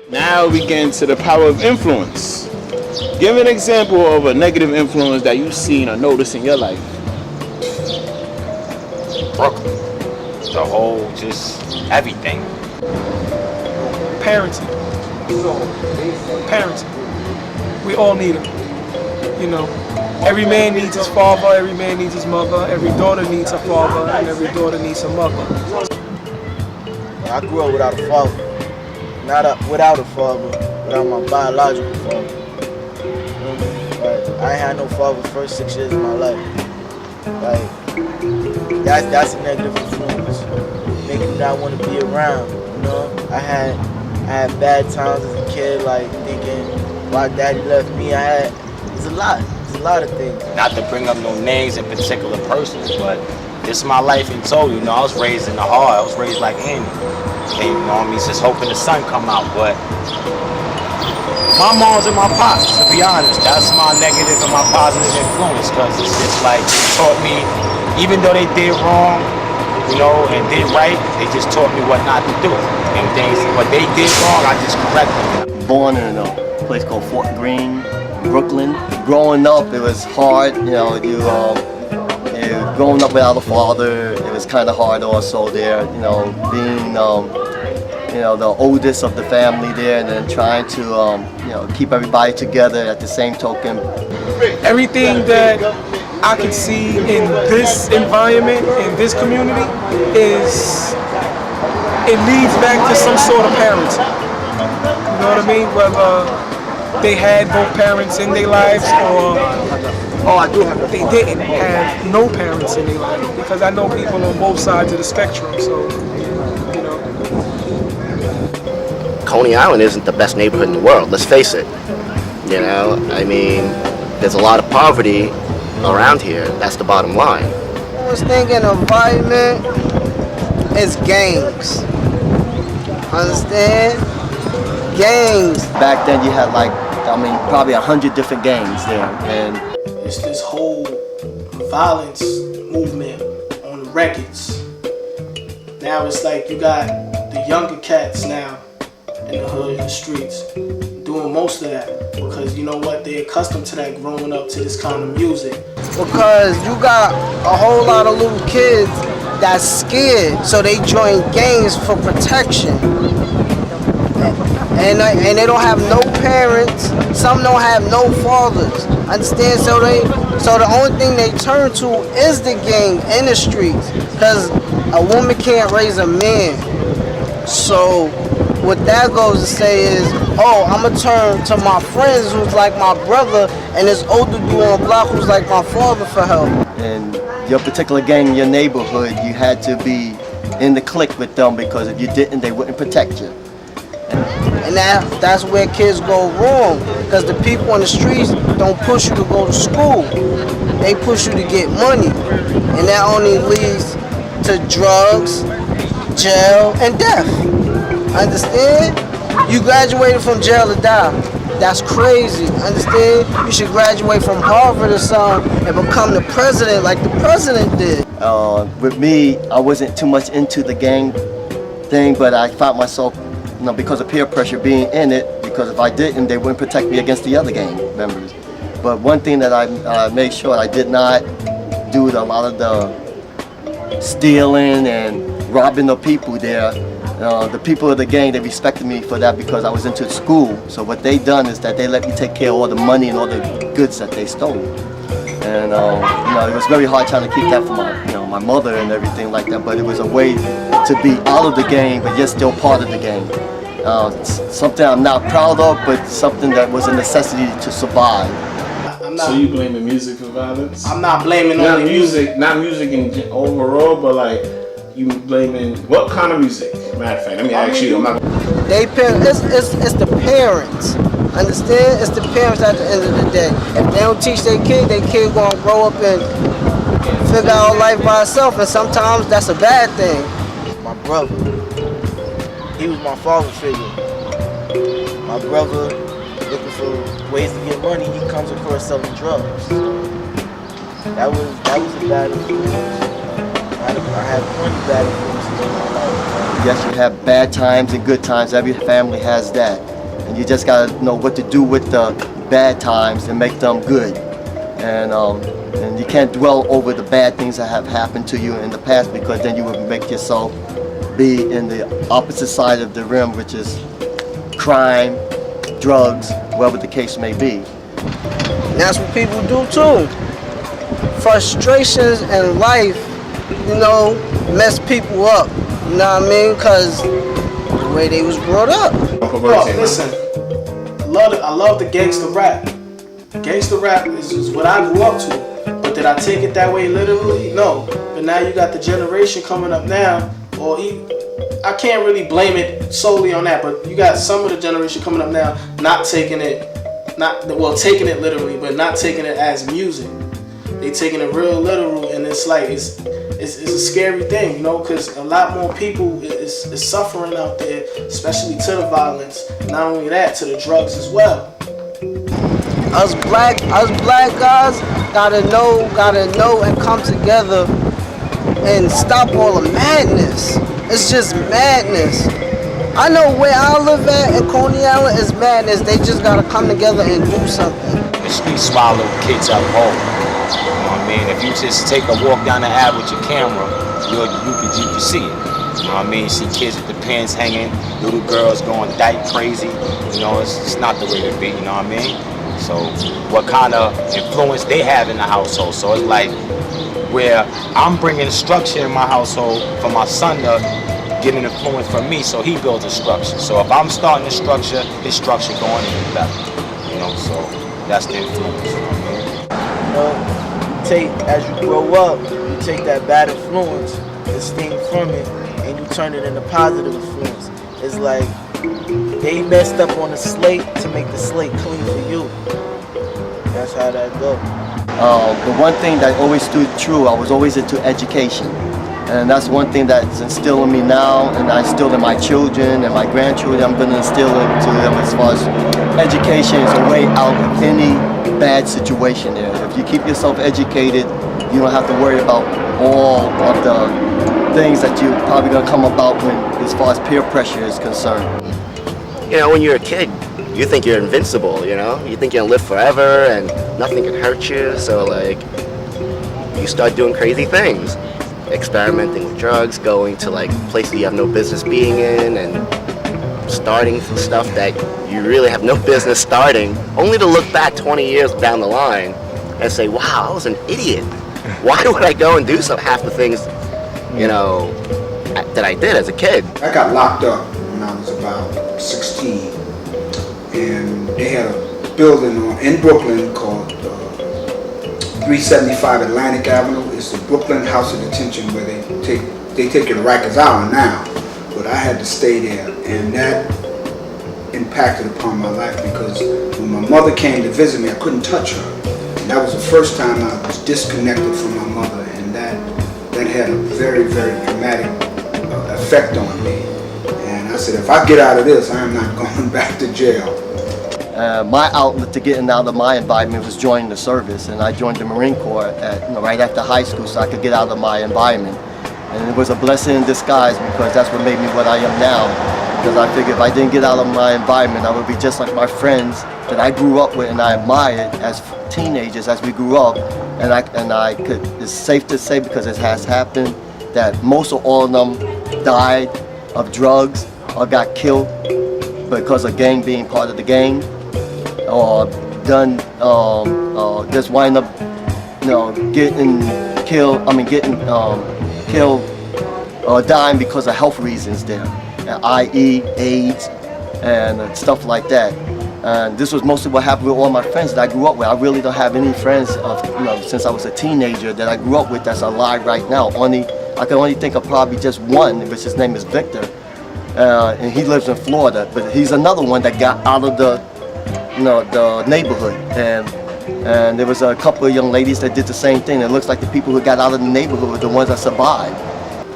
Now we get into the power of influence. Give an example of a negative influence that you've seen or noticed in your life. Brooklyn. The whole, just everything. Parenting. Parenting. We all need them. You know, every man needs his father, every man needs his mother, every daughter needs a father, and every daughter needs a mother. I grew up without a father. Without a father, without my biological father. Like, I ain't had no father the first 6 years of my life. Like, that's a negative influence. Making me not want to be around, you know? I had bad times as a kid, like thinking why daddy left me. It's a lot of things. Not to bring up no names in particular persons, but this is my life in total. You know, I was raised in the heart. I was raised like Andy. And, you know what I mean, just hoping the sun come out. But my moms and my pops, to be honest, that's my negative and my positive influence, because it's just like it taught me, even though they did wrong, you know, and did right, they just taught me what not to do. And things, what they did wrong, I just corrected them. Born in a place called Fort Greene, Brooklyn. Growing up, it was hard. You know, growing up without a father, it was kind of hard also there. You know, being you know, the oldest of the family there, and then trying to you know, keep everybody together at the same token. Everything that I can see in this environment, in this community, is it leads back to some sort of parenting. You know what I mean? Whether they had both parents in their lives or they didn't have no parents in their life. Because I know people on both sides of the spectrum, so, you know. Coney Island isn't the best neighborhood in the world, let's face it. You know, I mean, there's a lot of poverty around here, that's the bottom line. I was thinking environment is gangs. Understand? Gangs. Back then you had like, I mean, probably 100 different gangs there, and it's this whole violence movement on the records. Now it's like you got the younger cats now in the hood, in the streets, doing most of that because you know what, they're accustomed to that growing up to this kind of music. Because you got a whole lot of little kids that's scared, so they join gangs for protection. And they don't have no parents. Some don't have no fathers. Understand? So the only thing they turn to is the gang in the streets, because a woman can't raise a man. So what that goes to say is, oh, I'm gonna turn to my friends who's like my brother, and this older dude on the block who's like my father for help. in your particular gang in your neighborhood, you had to be in the clique with them, because if you didn't, they wouldn't protect you. And that's where kids go wrong, because the people on the streets don't push you to go to school. They push you to get money, and that only leads to drugs, jail, and death. Understand? You graduated from jail to die. That's crazy. Understand? You should graduate from Harvard or something and become the president like the president did. With me, I wasn't too much into the gang thing, but I found myself, because of peer pressure, being in it, because if I didn't, they wouldn't protect me against the other gang members. But one thing that I made sure I did not do a lot of the stealing and robbing the people there. The people of the gang, they respected me for that because I was into school. So what they done is that they let me take care of all the money and all the goods that they stole. And it was very hard trying to keep that from my mother and everything like that. But it was a way to be out of the gang, but yet still part of the gang. Something I'm not proud of, but something that was a necessity to survive. So you blaming music for violence? I'm not blaming not only music, not music in overall, but like you blaming what kind of music? Matter of fact, let me ask you. It's the parents. Understand? It's the parents at the end of the day. If they don't teach their kid gonna grow up and figure out life by itself, and sometimes that's a bad thing. My brother, he was my father figure. My brother, looking for ways to get money, he comes across selling drugs. That was a bad influence. I had plenty of bad influences in my life. Yes, you have bad times and good times. Every family has that. and you just gotta know what to do with the bad times and make them good. And you can't dwell over the bad things that have happened to you in the past, because then you would make yourself be in the opposite side of the rim, which is crime, drugs, whatever the case may be. And that's what people do too. Frustrations in life, mess people up. You know what I mean? Because the way they was brought up. Bro, listen, I love the gangster rap. Gangster rap is what I grew up to. But did I take it that way literally? No. But now you got the generation coming up now, I can't really blame it solely on that, but you got some of the generation coming up now not taking it, taking it literally, but not taking it as music. They taking it real literal, and it's like it's a scary thing, because a lot more people is suffering out there, especially to the violence. Not only that, to the drugs as well. Us black guys gotta know and come together and stop all the madness. It's just madness. I know where I live at in Coney Island is madness. They just gotta come together and do something. The streets swallow kids up whole. You know what I mean? If you just take a walk down the alley with your camera, you can see it. You know what I mean? You see kids with the pants hanging, little girls going dyke crazy. It's not the way to be, you know what I mean? So what kind of influence they have in the household. So it's like where I'm bringing structure in my household for my son to get an influence from me, so he builds a structure. So if I'm starting a structure, his structure going even better. So that's the influence. As you grow up, you take that bad influence, the sting from it, and you turn it into positive influence. It's like they messed up on the slate to make the slate clean for you. That's how that goes. The one thing that always stood true, I was always into education. And that's one thing that's instilled in me now, and I instill in my children and my grandchildren. I'm going to instill into them as far as education is a way out of any bad situation there. If you keep yourself educated, you don't have to worry about all of the things that you're probably going to come about as far as peer pressure is concerned. When you're a kid, you think you're invincible, You think you're gonna live forever and nothing can hurt you, so you start doing crazy things. Experimenting with drugs, going to places you have no business being in, and starting some stuff that you really have no business starting, only to look back 20 years down the line and say, wow, I was an idiot. Why would I go and do half the things, that I did as a kid? I got locked up when I was about 16, and they had a building in Brooklyn called 375 Atlantic Avenue. It's the Brooklyn House of Detention, where they take you to Rikers Island now, but I had to stay there, and that impacted upon my life, because when my mother came to visit me, I couldn't touch her, and that was the first time I was disconnected from my mother, and that had a very, very dramatic effect on me. And I said, if I get out of this, I am not going back to jail. My outlet to getting out of my environment was joining the service, and I joined the Marine Corps right after high school, so I could get out of my environment. And it was a blessing in disguise, because that's what made me what I am now. Because I figured if I didn't get out of my environment, I would be just like my friends that I grew up with and I admired as teenagers as we grew up. And it's safe to say, because it has happened, that most of all of them died of drugs or got killed because of gang being part of the gang, or just wind up, getting killed. Killed or dying because of health reasons there, i.e. AIDS and stuff like that. And this was mostly what happened with all my friends that I grew up with. I really don't have any friends since I was a teenager that I grew up with that's alive right now. I can only think of probably just one, which his name is Victor, and he lives in Florida. But he's another one that got out of the neighborhood, and there was a couple of young ladies that did the same thing. It looks like the people who got out of the neighborhood were the ones that survived.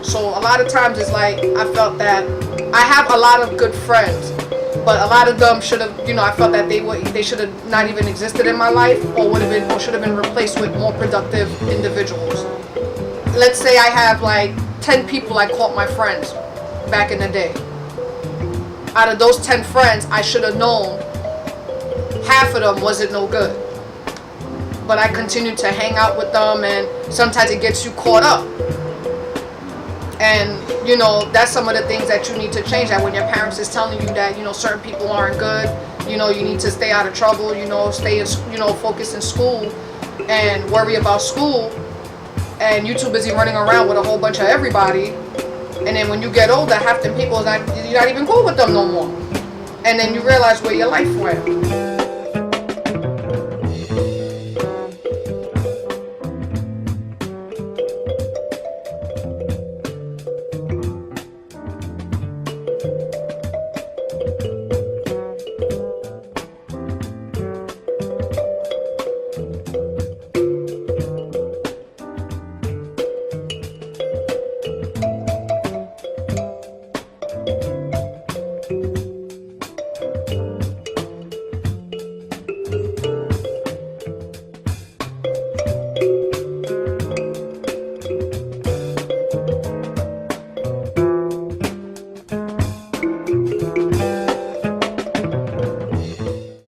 So a lot of times it's like I felt that I have a lot of good friends, but a lot of them should have, I felt that they should have not even existed in my life, or should have been replaced with more productive individuals. Let's say I have 10 people I called my friends back in the day. out of those 10 friends, I should have known half of them wasn't no good. But I continued to hang out with them, and sometimes it gets you caught up. And, you know, that's some of the things that you need to change. That when your parents is telling you that, you know, certain people aren't good, you know, you need to stay out of trouble, you know, stay in, you know, focus in school and worry about school, and you too busy running around with a whole bunch of everybody. And then when you get older, half them people, you're not even cool with them no more. And then you realize where your life went.